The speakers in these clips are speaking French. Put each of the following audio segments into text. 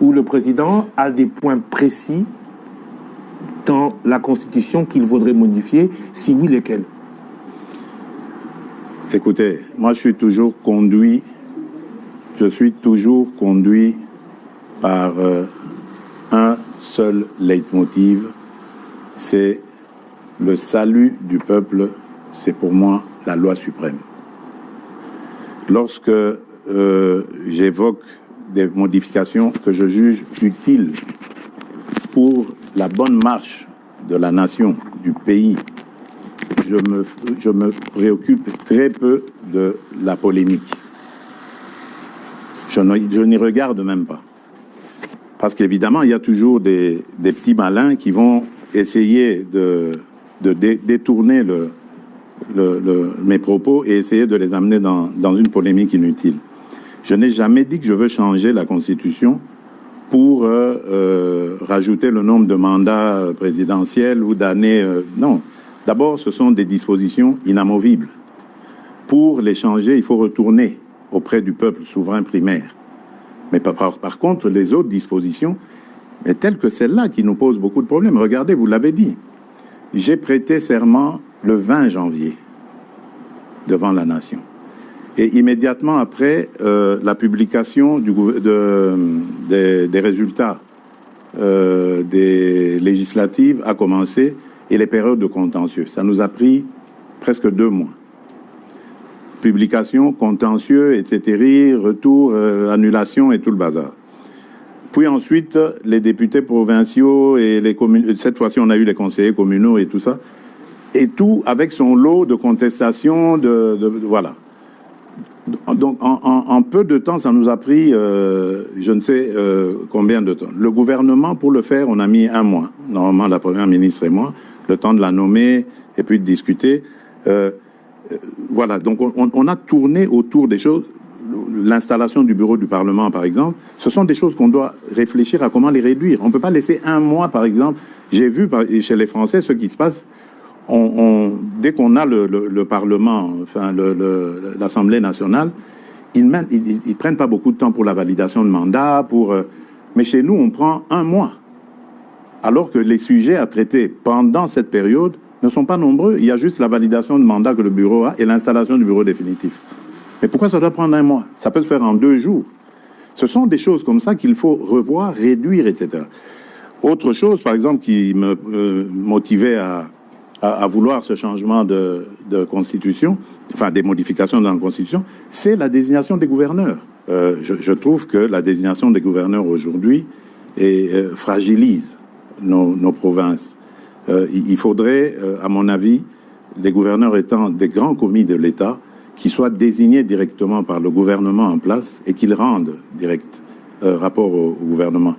où le président a des points précis dans la Constitution qu'il vaudrait modifier, si oui, lesquels? Écoutez, moi je suis toujours conduit par un seul leitmotiv, c'est le salut du peuple, c'est pour moi la loi suprême. Lorsque j'évoque des modifications que je juge utiles pour la bonne marche de la nation, du pays, je me préoccupe très peu de la polémique. Je n'y regarde même pas. Parce qu'évidemment, il y a toujours des petits malins qui vont essayer de détourner mes propos et essayer de les amener dans une polémique inutile. Je n'ai jamais dit que je veux changer la Constitution pour rajouter le nombre de mandats présidentiels ou d'années. Non. D'abord, ce sont des dispositions inamovibles. Pour les changer, il faut retourner auprès du peuple souverain primaire. Mais par contre, les autres dispositions, telles que celle-là, qui nous posent beaucoup de problèmes. Regardez, vous l'avez dit. J'ai prêté serment le 20 janvier devant la nation. Et immédiatement après, la publication des résultats des législatives a commencé et les périodes de contentieux. Ça nous a pris presque 2 mois. Publication, contentieux, etc., retour, annulation et tout le bazar. Puis ensuite, les députés provinciaux et les communes, cette fois-ci on a eu les conseillers communaux et tout ça, et tout avec son lot de contestations, voilà. Donc en peu de temps, ça nous a pris je ne sais combien de temps. Le gouvernement, pour le faire, on a mis 1 mois. Normalement, la première ministre et moi, le temps de la nommer et puis de discuter. Voilà, donc on a tourné autour des choses. L'installation du bureau du Parlement, par exemple, ce sont des choses qu'on doit réfléchir à comment les réduire. On ne peut pas laisser 1 mois, par exemple. J'ai vu chez les Français ce qui se passe. Dès qu'on a le Parlement, enfin l'Assemblée nationale, ils prennent pas beaucoup de temps pour la validation de mandat, mais chez nous, on prend 1 mois. Alors que les sujets à traiter pendant cette période ne sont pas nombreux. Il y a juste la validation de mandat que le bureau a et l'installation du bureau définitif. Mais pourquoi ça doit prendre 1 mois? Ça peut se faire en 2 jours. Ce sont des choses comme ça qu'il faut revoir, réduire, etc. Autre chose, par exemple, qui me motivait à vouloir ce changement de constitution, enfin des modifications dans la constitution, c'est la désignation des gouverneurs. Je trouve que la désignation des gouverneurs aujourd'hui fragilise nos provinces. Il faudrait, à mon avis, les gouverneurs étant des grands commis de l'État, qui soient désignés directement par le gouvernement en place et qu'ils rendent direct rapport au gouvernement.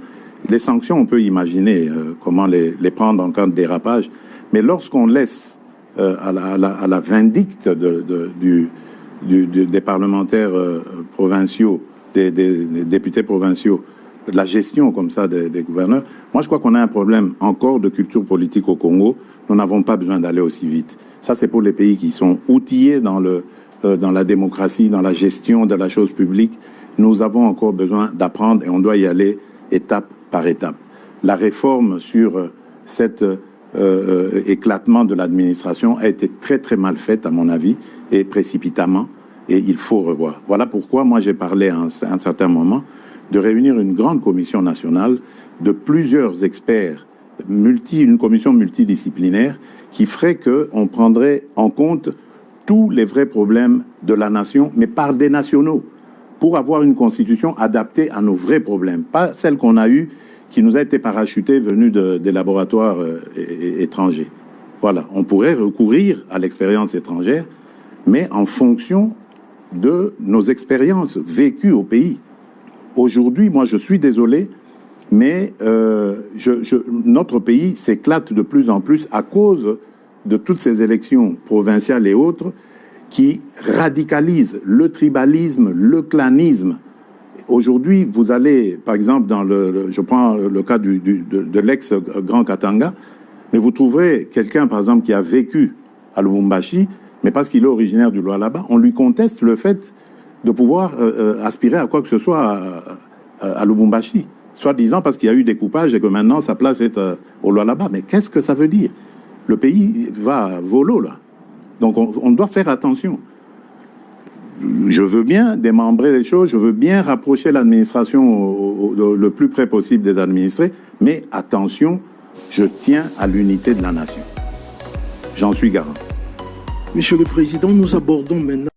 Les sanctions, on peut imaginer comment les prendre en cas de dérapage, mais lorsqu'on laisse à la vindicte des parlementaires provinciaux, des députés provinciaux, la gestion comme ça des gouverneurs, moi je crois qu'on a un problème encore de culture politique au Congo. Nous n'avons pas besoin d'aller aussi vite. Ça, c'est pour les pays qui sont outillés dans la démocratie, dans la gestion de la chose publique. Nous avons encore besoin d'apprendre et on doit y aller étape par étape. La réforme sur cet éclatement de l'administration a été très très mal faite à mon avis et précipitamment, et il faut revoir. Voilà pourquoi moi j'ai parlé à un certain moment de réunir une grande commission nationale de plusieurs experts, une commission multidisciplinaire qui ferait qu'on prendrait en compte tous les vrais problèmes de la nation, mais par des nationaux, pour avoir une constitution adaptée à nos vrais problèmes, pas celle qu'on a eue, qui nous a été parachutée venue des laboratoires étrangers. Voilà, on pourrait recourir à l'expérience étrangère, mais en fonction de nos expériences vécues au pays. Aujourd'hui, moi je suis désolé, mais notre pays s'éclate de plus en plus à cause de toutes ces élections provinciales et autres qui radicalisent le tribalisme, le clanisme. Aujourd'hui, vous allez, par exemple, je prends le cas de l'ex-Grand Katanga, mais vous trouverez quelqu'un, par exemple, qui a vécu à Lubumbashi, mais parce qu'il est originaire du Lualaba, on lui conteste le fait de pouvoir aspirer à quoi que ce soit à Lubumbashi. soi-disant parce qu'il y a eu découpage et que maintenant sa place est au Lualaba. Mais qu'est-ce que ça veut dire? Le pays va volo, là. Donc on doit faire attention. Je veux bien démembrer les choses, je veux bien rapprocher l'administration le plus près possible des administrés, mais attention, je tiens à l'unité de la nation. J'en suis garant. Monsieur le Président, nous abordons maintenant